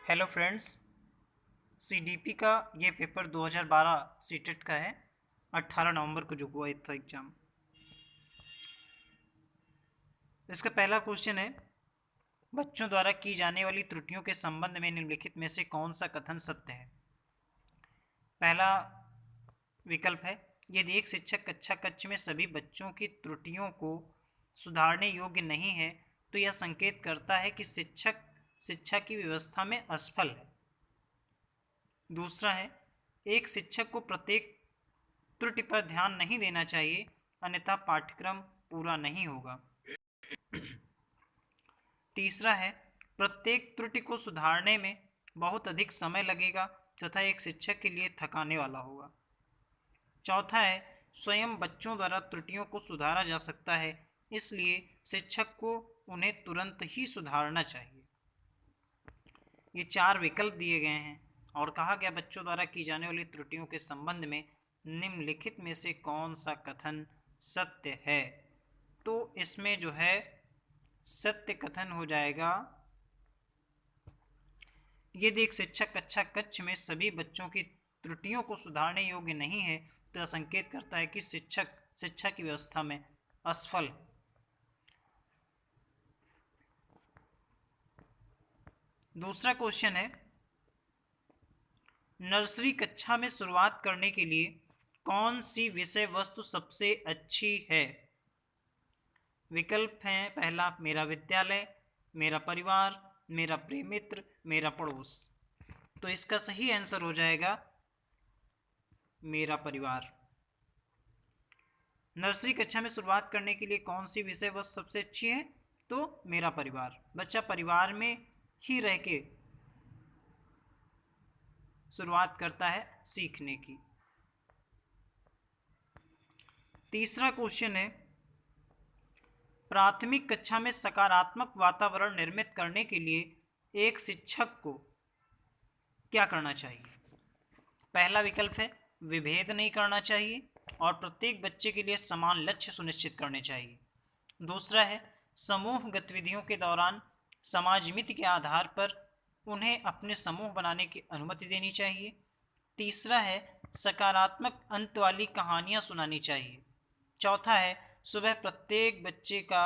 Hello friends. CDP का ये paper 2012 CTET का है। 18 नवंबर को जो हुआ था एग्ज़ाम। इसका पहला क्वेश्चन है, बच्चों द्वारा की जाने वाली त्रुटियों के संबंध में निम्नलिखित में से कौन सा कथन सत्य है। पहला विकल्प है, यदि एक शिक्षक कक्षा कक्ष में सभी बच्चों की त्रुटियों को सुधारने योग्य नहीं है तो यह संकेत करता है कि शिक्षक शिक्षा की व्यवस्था में असफल है। दूसरा है, एक शिक्षक को प्रत्येक त्रुटि पर ध्यान नहीं देना चाहिए, अन्यथा पाठ्यक्रम पूरा नहीं होगा। तीसरा है, प्रत्येक त्रुटि को सुधारने में बहुत अधिक समय लगेगा तथा एक शिक्षक के लिए थकाने वाला होगा। चौथा है, स्वयं बच्चों द्वारा त्रुटियों को सुधारा जा सकता है, इसलिए शिक्षक को उन्हें तुरंत ही सुधारना चाहिए। ये चार विकल्प दिए गए हैं और कहा गया बच्चों द्वारा की जाने वाली त्रुटियों के संबंध में निम्नलिखित में से कौन सा कथन सत्य है। तो इसमें जो है सत्य कथन हो जाएगा, यदि एक शिक्षक कक्षा कक्ष में सभी बच्चों की त्रुटियों को सुधारने योग्य नहीं है तो यह संकेत करता है कि शिक्षक शिक्षा की व्यवस्था में असफल। दूसरा क्वेश्चन है, नर्सरी कक्षा में शुरुआत करने के लिए कौन सी विषय वस्तु सबसे अच्छी है। विकल्प हैं, पहला मेरा विद्यालय, मेरा परिवार, मेरा प्रिय मित्र, मेरा पड़ोस। तो इसका सही आंसर हो जाएगा मेरा परिवार। नर्सरी कक्षा में शुरुआत करने के लिए कौन सी विषय वस्तु सबसे अच्छी है, तो मेरा परिवार। बच्चा परिवार में ही रह के शुरुआत करता है सीखने की। तीसरा क्वेश्चन है, प्राथमिक कक्षा में सकारात्मक वातावरण निर्मित करने के लिए एक शिक्षक को क्या करना चाहिए। पहला विकल्प है, विभेद नहीं करना चाहिए और प्रत्येक बच्चे के लिए समान लक्ष्य सुनिश्चित करने चाहिए। दूसरा है, समूह गतिविधियों के दौरान समाजमिति के आधार पर उन्हें अपने समूह बनाने की अनुमति देनी चाहिए। तीसरा है, सकारात्मक अंत वाली कहानियाँ सुनानी चाहिए। चौथा है, सुबह प्रत्येक बच्चे का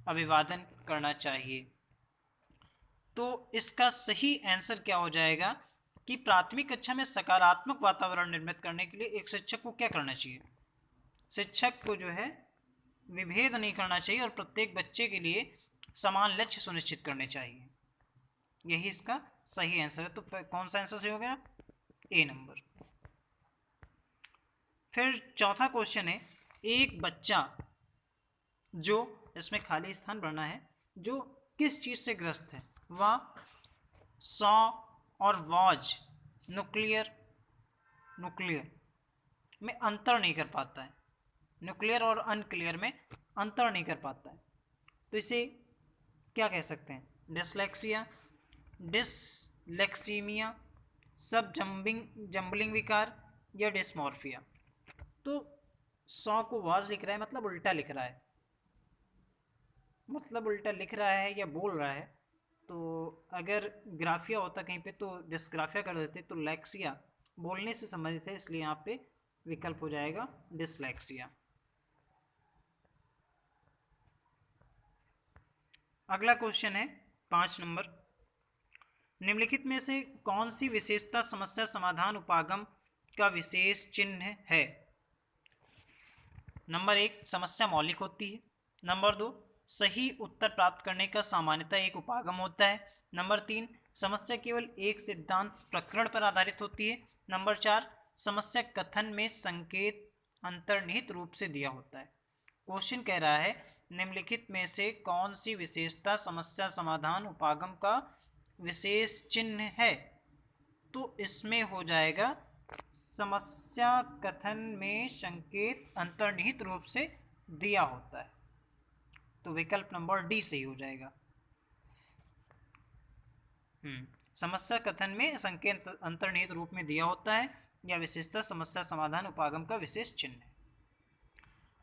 अभिवादन करना चाहिए। तो इसका सही आंसर क्या हो जाएगा कि प्राथमिक कक्षा में सकारात्मक वातावरण निर्मित करने के लिए एक शिक्षक को क्या करना चाहिए। शिक्षक को जो है विभेद नहीं करना चाहिए और प्रत्येक बच्चे के लिए समान लक्ष्य सुनिश्चित करने चाहिए। यही इसका सही आंसर है। तो कौन सा आंसर सही हो गया, ए नंबर। फिर चौथा क्वेश्चन है, एक बच्चा जो, इसमें खाली स्थान भरना है, जो किस चीज़ से ग्रस्त है। वह सॉ और वॉज न्यूक्लियर न्यूक्लियर में अंतर नहीं कर पाता है। न्यूक्लियर और अनक्लियर में अंतर नहीं कर पाता है, तो इसे क्या कह सकते हैं, डिसलेक्सिया, डिसलेक्सीमिया, सब जम्बलिंग विकार या डिस्मॉर्फिया। तो सॉ को वाज लिख रहा है, मतलब उल्टा लिख रहा है, मतलब उल्टा लिख रहा है या बोल रहा है। तो अगर ग्राफिया होता कहीं पे तो डिस्ग्राफिया कर देते, तो लैक्सिया बोलने से संबंधित है, इसलिए यहाँ पे विकल्प हो जाएगा डिसलैक्सिया। अगला क्वेश्चन है 5 नंबर, निम्नलिखित में से कौन सी विशेषता समस्या समाधान उपागम का विशेष चिन्ह है। नंबर 1, समस्या मौलिक होती है। नंबर 2, सही उत्तर प्राप्त करने का सामान्यतः एक उपागम होता है। नंबर 3, समस्या केवल एक सिद्धांत प्रकरण पर आधारित होती है। नंबर 4, समस्या कथन में संकेत अंतर्निहित रूप से दिया होता है। क्वेश्चन कह रहा है, निम्नलिखित में से कौन सी विशेषता समस्या समाधान उपागम का विशेष चिन्ह है। तो इसमें हो जाएगा समस्या कथन में संकेत अंतर्निहित रूप से दिया होता है। तो विकल्प नंबर डी सही हो जाएगा। समस्या कथन में संकेत अंतर्निहित रूप में दिया होता है या विशेषता समस्या समाधान उपागम का विशेष चिन्ह है।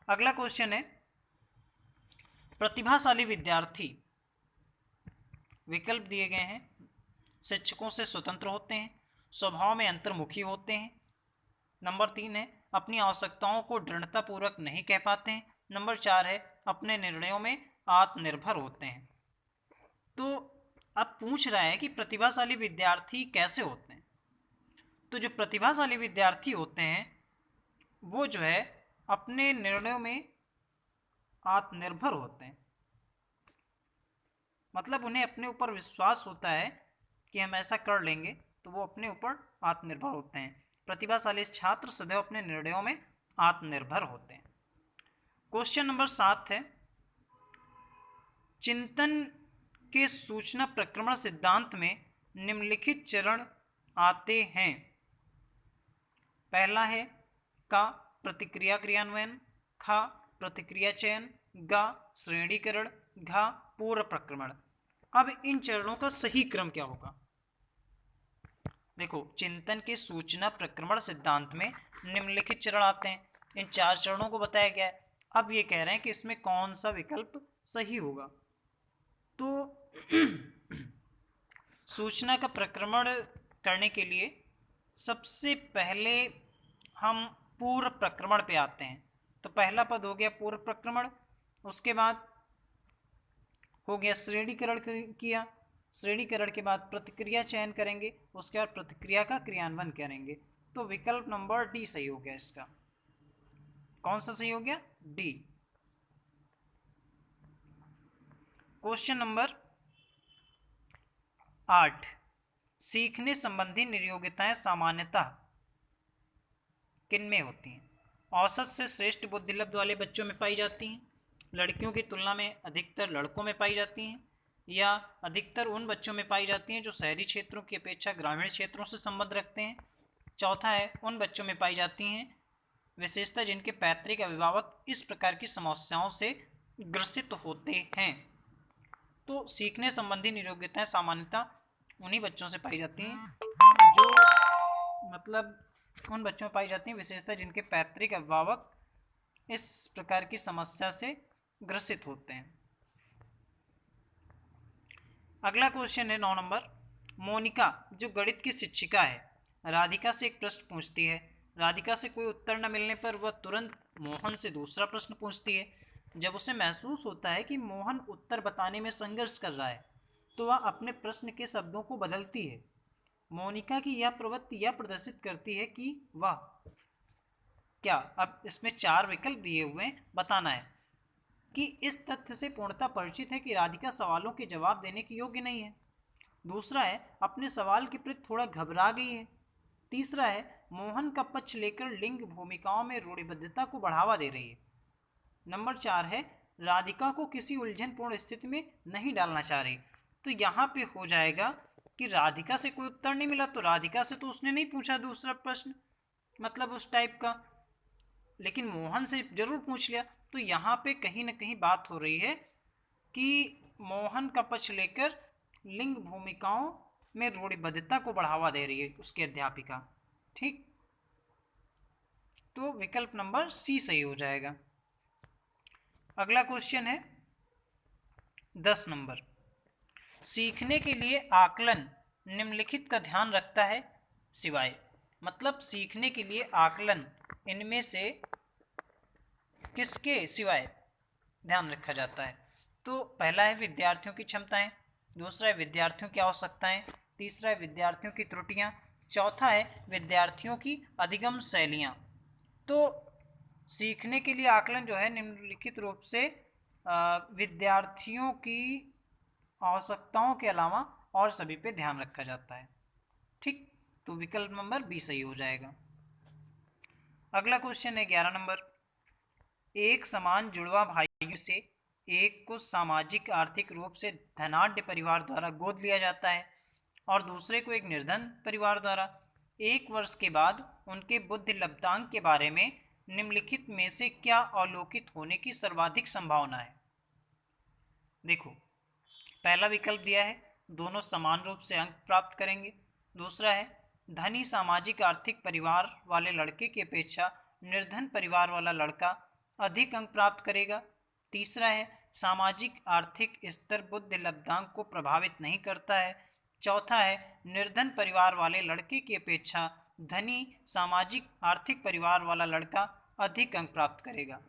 अगला क्वेश्चन है, प्रतिभाशाली विद्यार्थी, विकल्प दिए गए हैं, शिक्षकों से स्वतंत्र होते हैं, स्वभाव में अंतर्मुखी होते हैं। नंबर 3 है अपनी आवश्यकताओं को दृढ़तापूर्वक नहीं कह पाते हैं। नंबर 4 है अपने निर्णयों में आत्मनिर्भर होते हैं। तो अब पूछ रहा है कि प्रतिभाशाली विद्यार्थी कैसे होते हैं। तो जो प्रतिभाशाली विद्यार्थी होते हैं वो जो है अपने निर्णयों में आत्मनिर्भर होते हैं, मतलब उन्हें अपने ऊपर विश्वास होता है कि हम ऐसा कर लेंगे, तो वो अपने ऊपर आत्मनिर्भर होते हैं। प्रतिभाशाली छात्र सदैव अपने निर्णयों में आत्मनिर्भर होते हैं। क्वेश्चन नंबर 7 है चिंतन के सूचना प्रक्रमण सिद्धांत में निम्नलिखित चरण आते हैं। पहला है का प्रतिक्रिया क्रियान्वयन, खा प्रतिक्रिया चयन, गा श्रेणीकरण, घा पूर्व प्रक्रमण। अब इन चरणों का सही क्रम क्या होगा? देखो, चिंतन के सूचना प्रक्रमण सिद्धांत में निम्नलिखित चरण आते हैं। इन 4 चरणों को बताया गया है। अब ये कह रहे हैं कि इसमें कौन सा विकल्प सही होगा। तो सूचना का प्रक्रमण करने के लिए सबसे पहले हम पूर्व प्रक्रमण पे आते हैं। तो पहला पद हो गया पूर्व प्रक्रमण, उसके बाद हो गया श्रेणीकरण किया, श्रेणीकरण के बाद प्रतिक्रिया चयन करेंगे, उसके बाद प्रतिक्रिया का क्रियान्वयन करेंगे। तो विकल्प नंबर डी सही हो गया। इसका कौन सा सही हो गया? डी। क्वेश्चन नंबर 8 सीखने संबंधी नियोगिताएं सामान्यतः किन में होती हैं? औसत से श्रेष्ठ बुद्धिलब्ध वाले बच्चों में पाई जाती हैं, लड़कियों की तुलना में अधिकतर लड़कों में पाई जाती हैं, या अधिकतर उन बच्चों में पाई जाती हैं जो शहरी क्षेत्रों की अपेक्षा ग्रामीण क्षेत्रों से संबंध रखते हैं। चौथा है उन बच्चों में पाई जाती हैं विशेषता जिनके पैतृक अभिभावक इस प्रकार की समस्याओं से ग्रसित होते हैं। तो सीखने संबंधी नियोगिताएं सामान्यतः उन्हीं बच्चों से पाई जाती हैं जो मतलब उन बच्चों में पाई जाती हैं विशेषता जिनके पैतृक अभिभावक इस प्रकार की समस्या से ग्रसित होते हैं। अगला क्वेश्चन है 9 नंबर। मोनिका जो गणित की शिक्षिका है राधिका से एक प्रश्न पूछती है। राधिका से कोई उत्तर न मिलने पर वह तुरंत मोहन से दूसरा प्रश्न पूछती है। जब उसे महसूस होता है कि मोहन उत्तर बताने में संघर्ष कर रहा है तो वह अपने प्रश्न के शब्दों को बदलती है। मोनिका की यह प्रवृत्ति यह प्रदर्शित करती है कि वह क्या, अब इसमें 4 विकल्प दिए हुए बताना है कि इस तथ्य से पूर्णतः परिचित है कि राधिका सवालों के जवाब देने के योग्य नहीं है। दूसरा है अपने सवाल के प्रति थोड़ा घबरा गई है। तीसरा है मोहन का पक्ष लेकर लिंग भूमिकाओं में रूढ़िबद्धता को बढ़ावा दे रही है। नंबर 4 है राधिका को किसी उलझनपूर्ण स्थिति में नहीं डालना चाह रही। तो यहाँ पे हो जाएगा कि राधिका से कोई उत्तर नहीं मिला, तो राधिका से तो उसने नहीं पूछा दूसरा प्रश्न मतलब उस टाइप का, लेकिन मोहन से जरूर पूछ लिया। तो यहाँ पे कहीं ना कहीं बात हो रही है कि मोहन का पक्ष लेकर लिंग भूमिकाओं में रूढ़िबद्धता को बढ़ावा दे रही है उसकी अध्यापिका। ठीक, तो विकल्प नंबर सी सही हो जाएगा। अगला क्वेश्चन है 10 नंबर। सीखने के लिए आकलन निम्नलिखित का ध्यान रखता है सिवाय, मतलब सीखने के लिए आकलन इनमें से किसके सिवाय ध्यान रखा जाता है? तो पहला है विद्यार्थियों की क्षमताएं, दूसरा है विद्यार्थियों की आवश्यकताएं, तीसरा है विद्यार्थियों की त्रुटियां, चौथा है विद्यार्थियों की अधिगम शैलियां। तो सीखने के लिए आकलन जो है निम्नलिखित रूप से विद्यार्थियों की आवश्यकताओं के अलावा और सभी पे ध्यान रखा जाता है। ठीक, तो विकल्प नंबर बी सही हो जाएगा। अगला क्वेश्चन है 11 नंबर। एक समान जुड़वा भाइयों से एक को सामाजिक आर्थिक रूप से धनाढ्य परिवार द्वारा गोद लिया जाता है और दूसरे को एक निर्धन परिवार द्वारा। 1 वर्ष के बाद उनके बुद्धि लब्धांक के बारे में निम्नलिखित में से क्या अवलोकित होने की सर्वाधिक संभावना है? देखो, पहला विकल्प दिया है दोनों समान रूप से अंक प्राप्त करेंगे। दूसरा है धनी सामाजिक आर्थिक परिवार वाले लड़के की अपेक्षा निर्धन परिवार वाला लड़का अधिक अंक प्राप्त करेगा। तीसरा है सामाजिक आर्थिक स्तर बुद्धि लब्धांक को प्रभावित नहीं करता है। चौथा है निर्धन परिवार वाले लड़के की अपेक्षा धनी सामाजिक आर्थिक परिवार वाला लड़का अधिक अंक प्राप्त करेगा।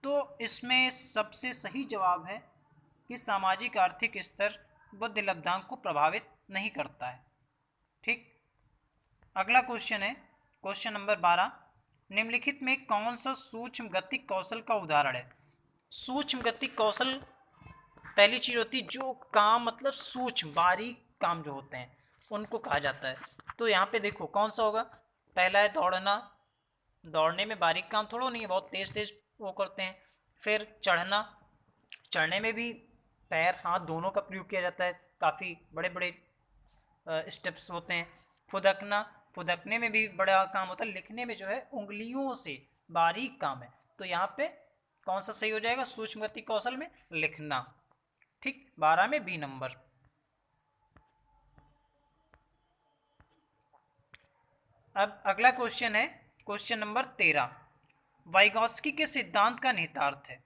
तो इसमें सबसे सही जवाब है कि सामाजिक आर्थिक स्तर बुद्धि लब्धांक को प्रभावित नहीं करता है। ठीक, अगला क्वेश्चन है क्वेश्चन नंबर 12, निम्नलिखित में कौन सा सूक्ष्म गतिक कौशल का उदाहरण है। सूक्ष्म गतिक कौशल पहली चीज होती है जो काम मतलब सूक्ष्म बारीक काम जो होते हैं उनको कहा जाता है। तो यहाँ पे देखो कौन सा होगा, पहला है दौड़ना, दौड़ने में बारीक काम थोड़ा नहीं है, बहुत तेज तेज वो करते हैं। फिर चढ़ना, चढ़ने में भी पैर हाथ दोनों का प्रयोग किया जाता है, काफ़ी बड़े बड़े स्टेप्स होते हैं। फुदकना, फुदकने में भी बड़ा काम होता है। लिखने में जो है उंगलियों से बारीक काम है। तो यहाँ पे कौन सा सही हो जाएगा, सूक्ष्म गति कौशल में लिखना। ठीक, 12 में बी नंबर। अब अगला क्वेश्चन है क्वेश्चन नंबर 13, वाइगॉस्की के सिद्धांत का निहितार्थ है।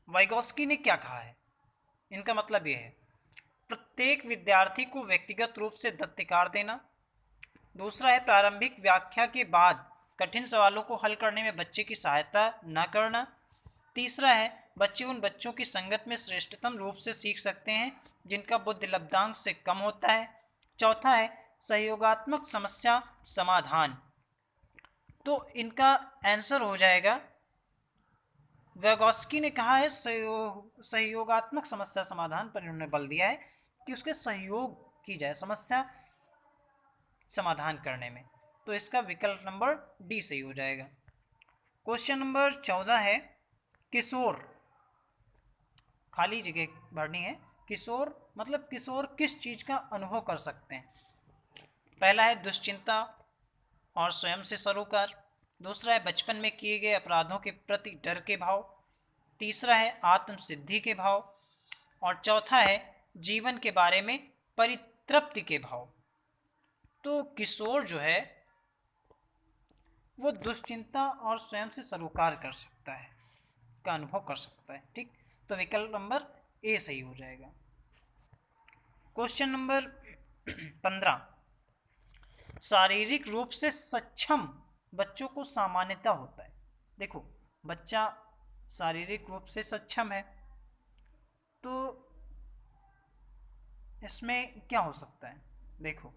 वाइगॉस्की ने क्या कहा है, इनका मतलब यह है प्रत्येक विद्यार्थी को व्यक्तिगत रूप से दत्तिकार देना। दूसरा है प्रारंभिक व्याख्या के बाद कठिन सवालों को हल करने में बच्चे की सहायता न करना। तीसरा है बच्चे उन बच्चों की संगत में श्रेष्ठतम रूप से सीख सकते हैं जिनका बुद्धि लब्धांक से कम होता है। चौथा है सहयोगात्मक समस्या समाधान। तो इनका आंसर हो जाएगा, वेगोस्की ने कहा है सहयोगात्मक समस्या समाधान पर इन्होंने बल दिया है कि उसके सहयोग की जाए समस्या समाधान करने में। तो इसका विकल्प नंबर डी सही हो जाएगा। क्वेश्चन नंबर 14 है किशोर, खाली जगह भरनी है। किशोर मतलब किशोर किस चीज़ का अनुभव कर सकते हैं। पहला है दुश्चिंता और स्वयं से सरोकार। दूसरा है बचपन में किए गए अपराधों के प्रति डर के भाव। तीसरा है आत्मसिद्धि के भाव। और चौथा है जीवन के बारे में परितृप्ति के भाव। तो किशोर जो है वो दुश्चिंता और स्वयं से सरोकार कर सकता है, का अनुभव कर सकता है। ठीक, तो विकल्प नंबर ए सही हो जाएगा। क्वेश्चन नंबर 15, शारीरिक रूप से सक्षम बच्चों को सामान्यता होता है। देखो बच्चा शारीरिक रूप से सक्षम है तो इसमें क्या हो सकता है। देखो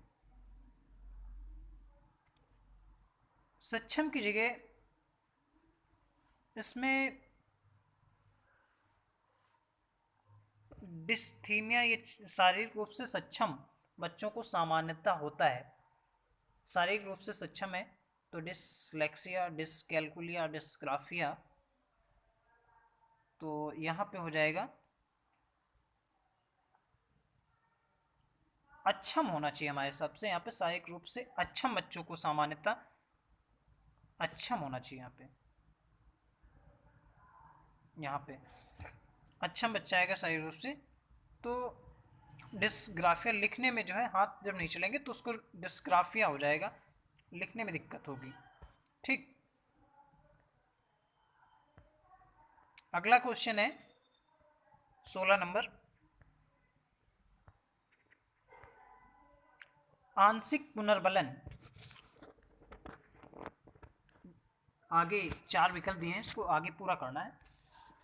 सक्षम की जगह इसमें डिस्थीमिया, ये शारीरिक रूप से सक्षम बच्चों को सामान्यता होता है, शारीरिक रूप से सक्षम है। तो डिसलेक्सिया, डिसकैलकुलिया, डिस्ग्राफिया, तो यहाँ पे हो जाएगा अक्षम होना चाहिए हमारे हिसाब से। यहाँ पे शारीरिक रूप से अक्षम बच्चों को सामान्यता अक्षम होना चाहिए। यहाँ पे अक्षम बच्चा आएगा शारीरिक रूप से। तो डिस्ग्राफिया लिखने में जो है हाथ जब नहीं चलेंगे तो उसको डिस्ग्राफिया हो जाएगा, लिखने में दिक्कत होगी। ठीक, अगला क्वेश्चन है 16 नंबर, आंशिक पुनर्बलन। आगे 4 विकल्प दिए हैं, इसको आगे पूरा करना है।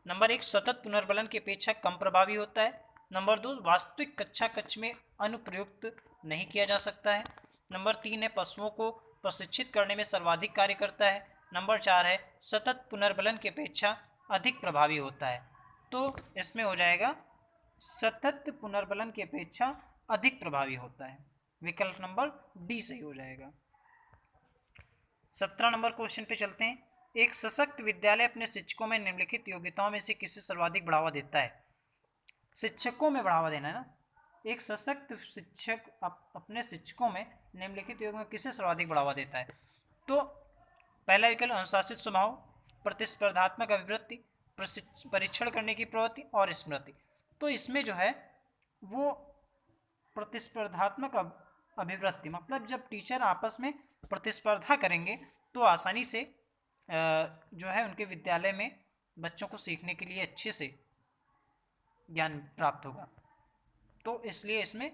नंबर 1 सतत पुनर्बलन की अपेक्षा कम प्रभावी होता है। नंबर 2 वास्तविक कक्षा कक्ष में अनुप्रयुक्त नहीं किया जा सकता है। नंबर 3 है पशुओं को प्रशिक्षित करने में सर्वाधिक कार्य करता है। नंबर 4 है सतत पुनर्बलन की अपेक्षा अधिक प्रभावी होता है। तो इसमें हो जाएगा सतत पुनर्बलन की अपेक्षा अधिक प्रभावी होता है, विकल्प नंबर डी सही हो जाएगा। 17 नंबर क्वेश्चन पे चलते हैं। एक सशक्त विद्यालय अपने शिक्षकों में निम्नलिखित योग्यताओं में से किसे सर्वाधिक बढ़ावा देता है। शिक्षकों में बढ़ावा देना है ना। एक सशक्त शिक्षक अपने शिक्षकों में निम्नलिखित योग्य में किसे सर्वाधिक बढ़ावा देता है। तो पहला विकल्प अनुशासित स्वभाव, प्रतिस्पर्धात्मक अभिवृत्ति, परीक्षण करने की प्रवृत्ति और स्मृति। तो इसमें जो है वो प्रतिस्पर्धात्मक अभिवृत्ति, मतलब जब टीचर आपस में प्रतिस्पर्धा करेंगे तो आसानी से जो है उनके विद्यालय में बच्चों को सीखने के लिए अच्छे से ज्ञान प्राप्त होगा। तो इसलिए इसमें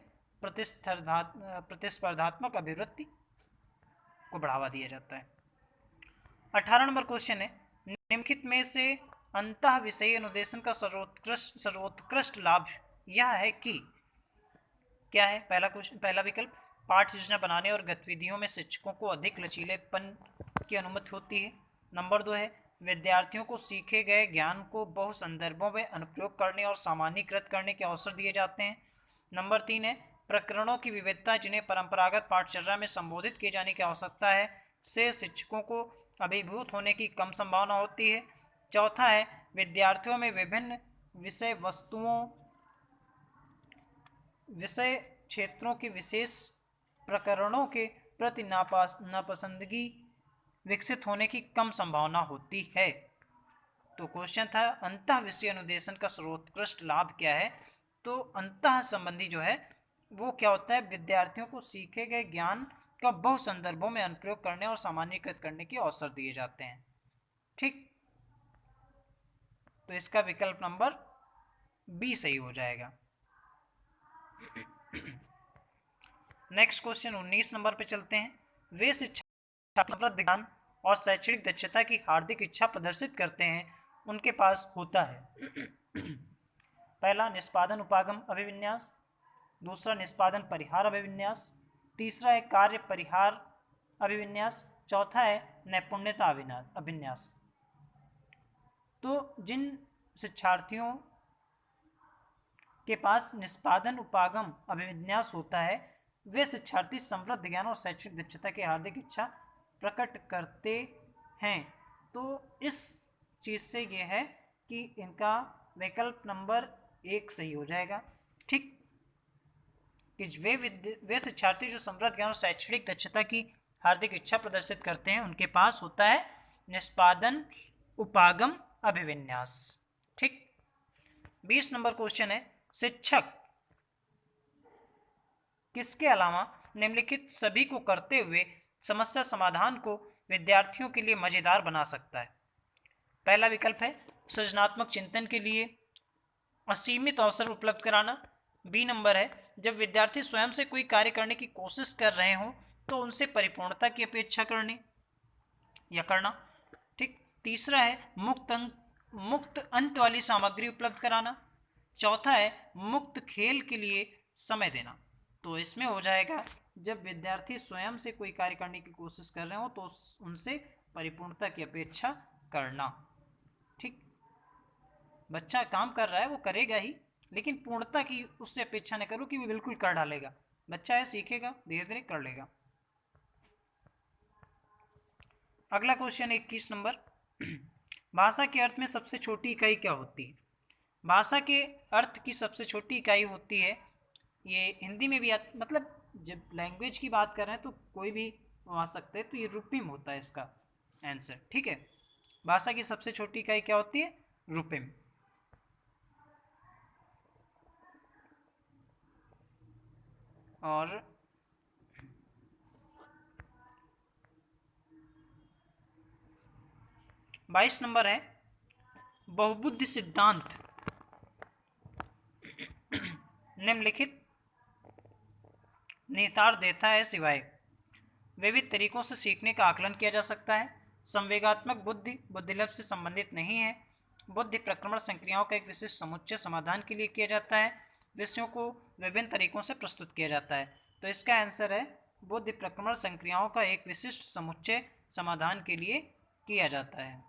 प्रतिस्पर्धात्मक अभिवृत्ति को बढ़ावा दिया जाता है। 18 नंबर क्वेश्चन है, निम्नलिखित में से अंतः विषयी अनुदेशन का सर्वोत्कृष्ट लाभ यह है कि क्या है? पहला विकल्प, पाठ्य योजना बनाने और गतिविधियों में शिक्षकों को अधिक लचीलेपन की अनुमति होती है। नंबर 2 है, विद्यार्थियों को सीखे गए ज्ञान को बहु संदर्भों में अनुप्रयोग करने और सामान्यीकृत करने के अवसर दिए जाते हैं। नंबर 3 है, प्रकरणों की विविधता जिन्हें परंपरागत पाठचर्या में संबोधित किए जाने की आवश्यकता है से शिक्षकों को अभिभूत होने की कम संभावना होती है। चौथा है, विद्यार्थियों में विभिन्न विषय क्षेत्रों के विशेष प्रकरणों के प्रति नापसंदगी विकसित होने की कम संभावना होती है। तो क्वेश्चन था अंतः विषय अनुदेशन का सर्वोत्कृष्ट लाभ क्या है? तो अंतः संबंधी जो है वो क्या होता है? विद्यार्थियों को सीखे गए ज्ञान का बहु संदर्भों में अनुप्रयोग करने और सामान्यीकृत करने के अवसर दिए जाते हैं। ठीक, तो इसका विकल्प नंबर बी सही हो जाएगा। नेक्स्ट क्वेश्चन 19 नंबर पे चलते हैं। वे शिक्षा ज्ञान और शैक्षणिक दक्षता की हार्दिक इच्छा प्रदर्शित करते हैं उनके पास होता है पहला, निष्पादन उपागम अभिविन्यास। दूसरा, निष्पादन परिहार अभिविन्यास। तीसरा है कार्य परिहार अभिविन्यास। चौथा है नैपुण्यता अभिन्यास। तो जिन शिक्षार्थियों के पास निष्पादन उपागम अभिविन्यास होता है वे शिक्षार्थी समृद्ध ज्ञान और शैक्षणिक दक्षता की हार्दिक इच्छा प्रकट करते हैं। तो इस चीज़ से ये है कि इनका विकल्प नंबर 1 सही हो जाएगा। ठीक, कि वे शिक्षार्थी जो समृद्ध ज्ञान और शैक्षणिक दक्षता की हार्दिक इच्छा प्रदर्शित करते हैं उनके पास होता है निष्पादन उपागम अभिविन्यास। ठीक, 20 नंबर क्वेश्चन है, शिक्षक किसके अलावा निम्नलिखित सभी को करते हुए समस्या समाधान को विद्यार्थियों के लिए मजेदार बना सकता है? पहला विकल्प है सृजनात्मक चिंतन के लिए असीमित अवसर उपलब्ध कराना। बी नंबर है जब विद्यार्थी स्वयं से कोई कार्य करने की कोशिश कर रहे हों तो उनसे परिपूर्णता की अपेक्षा करना। ठीक, तीसरा है मुक्त अंत वाली सामग्री उपलब्ध कराना। चौथा है मुक्त खेल के लिए समय देना। तो इसमें हो जाएगा जब विद्यार्थी स्वयं से कोई कार्य करने की कोशिश कर रहे हो तो उनसे परिपूर्णता की अपेक्षा करना। ठीक, बच्चा काम कर रहा है वो करेगा ही, लेकिन पूर्णता की उससे अपेक्षा न करो कि वो बिल्कुल कर डालेगा। बच्चा है, सीखेगा, धीरे धीरे कर लेगा। अगला क्वेश्चन 21 नंबर, भाषा के अर्थ में सबसे छोटी इकाई क्या होती है? भाषा के अर्थ की सबसे छोटी इकाई होती है, ये हिंदी में भी मतलब जब लैंग्वेज की बात कर रहे हैं तो कोई भी आ सकता है, तो ये रुपिम होता है इसका आंसर। ठीक है, भाषा की सबसे छोटी इकाई क्या होती है? रुपिम। और बाईस नंबर है, बहुबुद्धि सिद्धांत निम्नलिखित निहितार्थ देता है सिवाय विविध तरीकों से सीखने का आकलन किया जा सकता है। संवेगात्मक बुद्धि बुद्धिलब्ध से संबंधित नहीं है। बुद्धि प्रक्रमण संक्रियाओं का एक विशिष्ट समुच्चय समाधान के लिए किया जाता है। विषयों को विभिन्न तरीकों से प्रस्तुत किया जाता है। तो इसका आंसर है बुद्धि प्रक्रमण संक्रियाओं का एक विशिष्ट समुच्चय समाधान के लिए किया जाता है।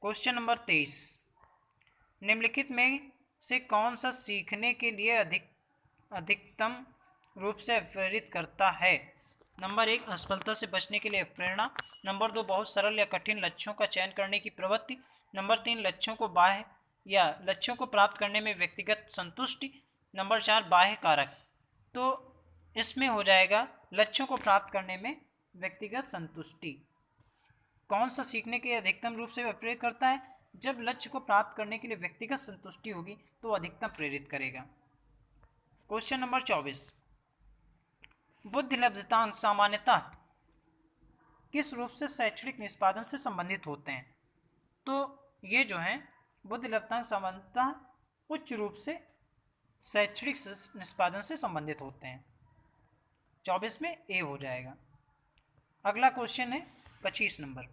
क्वेश्चन नंबर 23, निम्नलिखित में से कौन सा सीखने के लिए अधिकतम रूप से प्रेरित करता है? नंबर 1, असफलता से बचने के लिए प्रेरणा। नंबर 2, बहुत सरल या कठिन लक्ष्यों का चयन करने की प्रवृत्ति। नंबर 3, लक्ष्यों को प्राप्त करने में व्यक्तिगत संतुष्टि। नंबर 4, बाह्य कारक। तो इसमें हो जाएगा लक्ष्यों को प्राप्त करने में व्यक्तिगत संतुष्टि। कौन सा सीखने के अधिकतम रूप से प्रेरित करता है? जब लक्ष्य को प्राप्त करने के लिए व्यक्तिगत संतुष्टि होगी तो अधिकतम प्रेरित करेगा। क्वेश्चन नंबर 24, बुद्धिलब्धतांक सामान्यतः किस रूप से शैक्षणिक निष्पादन से संबंधित होते हैं? तो ये जो है बुद्धि लब्धांक सामान्यतः उच्च रूप से शैक्षणिक निष्पादन से संबंधित होते हैं। 24 में ए हो जाएगा। अगला क्वेश्चन है 25 नंबर।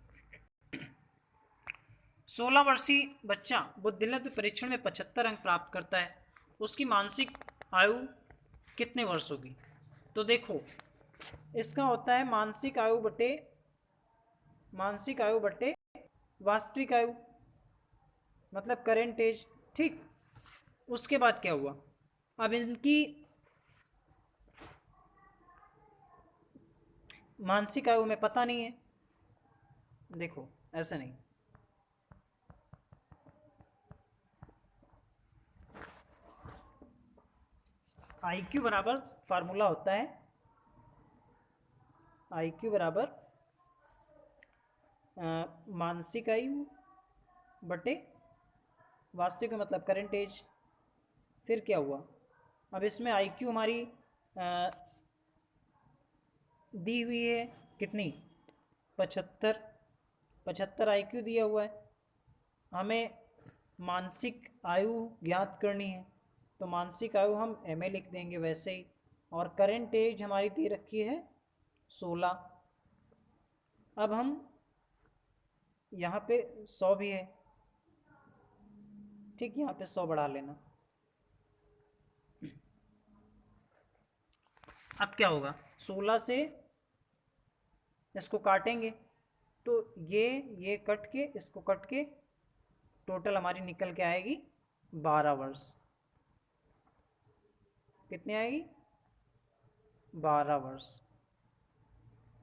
16 वर्षीय बच्चा बुद्धिलब्ध परीक्षण में 75 अंक प्राप्त करता है, उसकी मानसिक आयु कितने वर्ष होगी? तो देखो, इसका होता है मानसिक आयु बटे वास्तविक आयु, मतलब करेंट एज। ठीक, उसके बाद क्या हुआ, अब इनकी मानसिक आयु में पता नहीं है। देखो ऐसे नहीं, IQ बराबर फार्मूला होता है IQ बराबर मानसिक आयु बटे वास्तविक, मतलब करंट एज। फिर क्या हुआ, अब इसमें IQ हमारी दी हुई है कितनी, 75 IQ दिया हुआ है। हमें मानसिक आयु ज्ञात करनी है, तो मानसिक आयु हम MA लिख देंगे वैसे ही। और करंट एज हमारी दे रखी है 16। अब हम यहाँ पे 100 भी है, ठीक, यहाँ पे 100 बढ़ा लेना। अब क्या होगा, 16 से इसको काटेंगे तो ये कट के इसको कट के टोटल हमारी निकल के आएगी 12 वर्ष। कितनी आएगी, 12 वर्ष।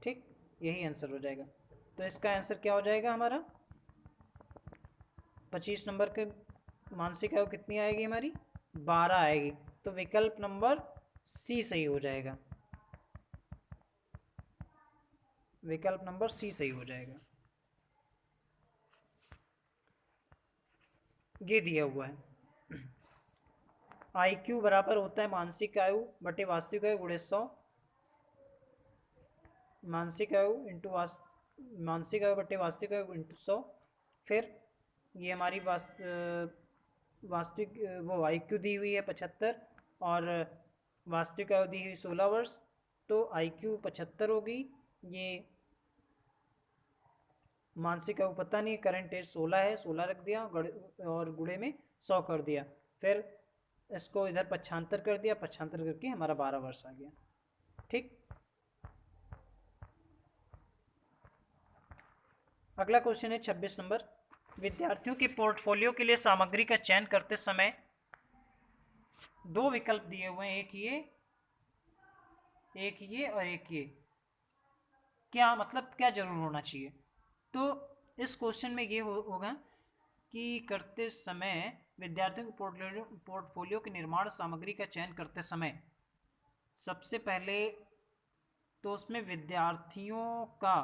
ठीक, यही आंसर हो जाएगा। तो इसका आंसर क्या हो जाएगा हमारा, 25 नंबर के मानसिक आयु कितनी आएगी हमारी, 12 आएगी। तो विकल्प नंबर सी सही हो जाएगा, विकल्प नंबर सी सही हो जाएगा। ये दिया हुआ है IQ बराबर होता है मानसिक आयु बटे वास्तविक आयु गुणे 100। मानसिक आयु इंटू मानसिक आयु बटे वास्तविक आयु इंटू 100। फिर ये हमारी वास्तविक वो IQ दी हुई है 75 और वास्तविक आयु दी हुई 16 वर्ष। तो IQ 75 होगी, ये मानसिक आयु पता नहीं, करंट एज 16 है, 16 रख दिया और गुणे में 100 कर दिया। फिर इसको इधर 75 कर दिया, 75 करके हमारा 12 वर्ष आ गया। ठीक, अगला क्वेश्चन है 26 नंबर। विद्यार्थियों के पोर्टफोलियो के लिए सामग्री का चयन करते समय 2 विकल्प दिए हुए हैं, एक ये और एक ये। क्या मतलब, क्या जरूर होना चाहिए? तो इस क्वेश्चन में ये होगा कि करते समय विद्यार्थियों के पोर्टफोलियो के निर्माण सामग्री का चयन करते समय सबसे पहले तो उसमें विद्यार्थियों का,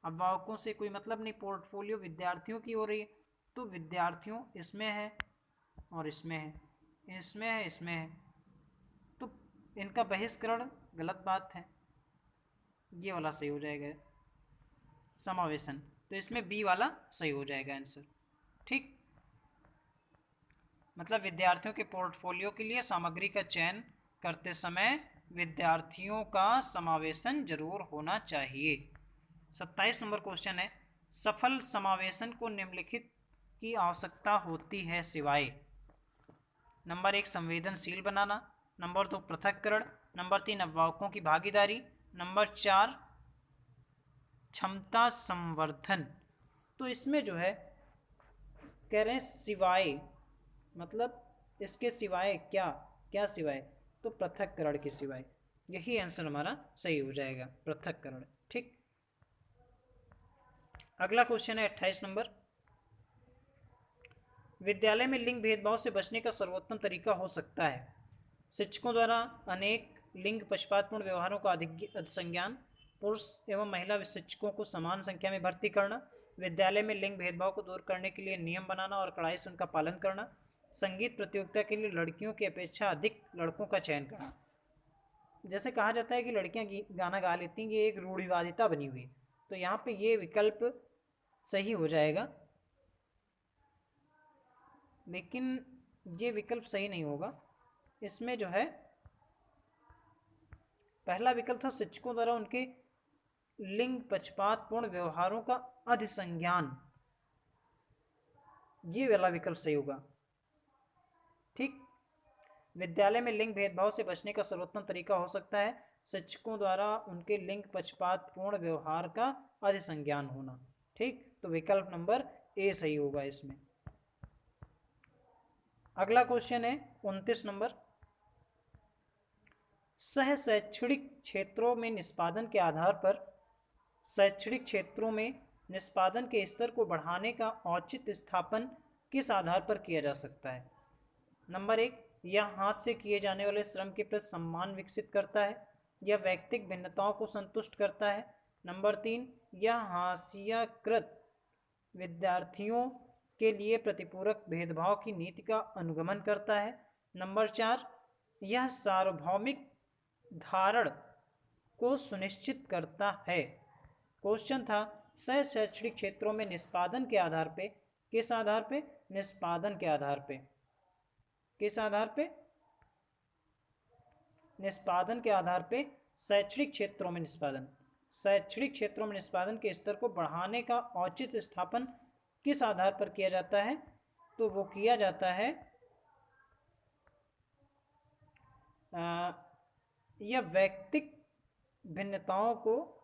अभिभावकों से कोई मतलब नहीं, पोर्टफोलियो विद्यार्थियों की हो रही है, तो विद्यार्थियों इसमें है और इसमें है, इसमें है, इसमें है, तो इनका बहिष्करण गलत बात है, ये वाला सही हो जाएगा समावेशन। तो इसमें बी वाला सही हो जाएगा आंसर। ठीक, मतलब विद्यार्थियों के पोर्टफोलियो के लिए सामग्री का चयन करते समय विद्यार्थियों का समावेशन जरूर होना चाहिए। 27 नंबर क्वेश्चन है, सफल समावेशन को निम्नलिखित की आवश्यकता होती है सिवाय। नंबर 1 संवेदनशील बनाना, नंबर 2 पृथक्करण, नंबर 3 अभिभावकों की भागीदारी, नंबर 4 क्षमता संवर्धन। तो इसमें जो है कह रहे हैं सिवाय, मतलब इसके सिवाय क्या, क्या सिवाय, तो पृथक्करण के सिवाय। यही आंसर हमारा सही हो जाएगा, पृथक्करण। ठीक, अगला क्वेश्चन है 28 नंबर। विद्यालय में लिंग भेदभाव से बचने का सर्वोत्तम तरीका हो सकता है शिक्षकों द्वारा अनेक लिंग पक्षपातपूर्ण व्यवहारों का अधिक संज्ञान, पुरुष एवं महिला शिक्षकों को समान संख्या में भर्ती करना, विद्यालय में लिंग भेदभाव को दूर करने के लिए नियम बनाना और कड़ाई से उनका पालन करना, संगीत प्रतियोगिता के लिए लड़कियों की अपेक्षा अधिक लड़कों का चयन करना। जैसे कहा जाता है कि लड़कियां गाना गा लेती हैं, ये एक रूढ़िवादिता बनी हुई है, तो यहाँ पे ये विकल्प सही हो जाएगा, लेकिन ये विकल्प सही नहीं होगा। इसमें जो है पहला विकल्प था शिक्षकों द्वारा उनके लिंग पक्षपात पूर्ण व्यवहारों का अधिसंज्ञान, ये वाला विकल्प सही होगा। ठीक, विद्यालय में लिंग भेदभाव से बचने का सर्वोत्तम तरीका हो सकता है शिक्षकों द्वारा उनके लिंग पक्षपात पूर्ण व्यवहार का अधिसंज्ञान होना। ठीक, तो विकल्प नंबर ए सही होगा इसमें। अगला क्वेश्चन है 29 नंबर, सह शैक्षणिक क्षेत्रों में निष्पादन के आधार पर शैक्षणिक क्षेत्रों में निष्पादन के स्तर को बढ़ाने का औचित्य स्थापन किस आधार पर किया जा सकता है? नंबर एक, यह हाथ से किए जाने वाले श्रम के प्रति सम्मान विकसित करता है, यह व्यक्तिगत भिन्नताओं को संतुष्ट करता है। नंबर तीन, यह हास्यकृत विद्यार्थियों के लिए प्रतिपूरक भेदभाव की नीति का अनुगमन करता है। नंबर चार, यह सार्वभौमिक धारण को सुनिश्चित करता है। क्वेश्चन था सह शैक्षणिक क्षेत्रों में निष्पादन के आधार पे, किस आधार पे? निष्पादन के आधार पे। किस आधार पे? निष्पादन के आधार पे शैक्षणिक क्षेत्रों में निष्पादन, शैक्षणिक क्षेत्रों में निष्पादन के स्तर को बढ़ाने का औचित्य स्थापन किस आधार पर किया जाता है? तो वो किया जाता है यह व्यक्तिक भिन्नताओं को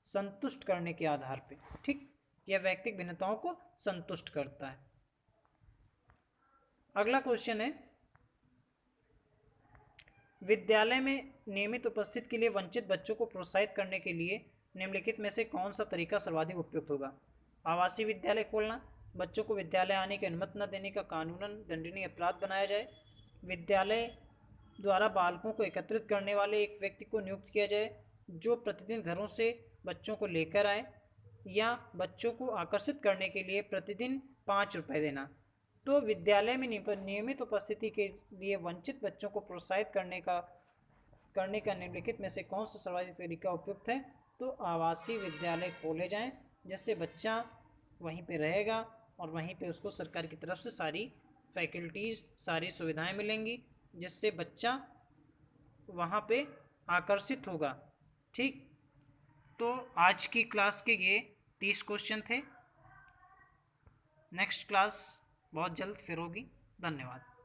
संतुष्ट करने के आधार पे। ठीक, यह व्यक्तिक भिन्नताओं को संतुष्ट करता है। अगला क्वेश्चन है, विद्यालय में नियमित उपस्थिति के लिए वंचित बच्चों को प्रोत्साहित करने के लिए निम्नलिखित में से कौन सा तरीका सर्वाधिक उपयुक्त होगा? आवासीय विद्यालय खोलना, बच्चों को विद्यालय आने की अनुमति न देने का कानूनन दंडनीय अपराध बनाया जाए, विद्यालय द्वारा बालकों को एकत्रित करने वाले एक व्यक्ति को नियुक्त किया जाए जो प्रतिदिन घरों से बच्चों को लेकर आए, या बच्चों को आकर्षित करने के लिए प्रतिदिन 5 रुपये देना। तो विद्यालय में नियमित उपस्थिति के लिए वंचित बच्चों को प्रोत्साहित करने का निम्नलिखित में से कौन सा सर्वाधिक तरीका उपयुक्त है? तो आवासीय विद्यालय खोले जाएं जिससे बच्चा वहीं पे रहेगा और वहीं पे उसको सरकार की तरफ से सारी फैकल्टीज़, सारी सुविधाएं मिलेंगी, जिससे बच्चा वहाँ पे आकर्षित होगा। ठीक, तो आज की क्लास के ये 30 क्वेश्चन थे। नेक्स्ट क्लास बहुत जल्द फिर होगी। धन्यवाद।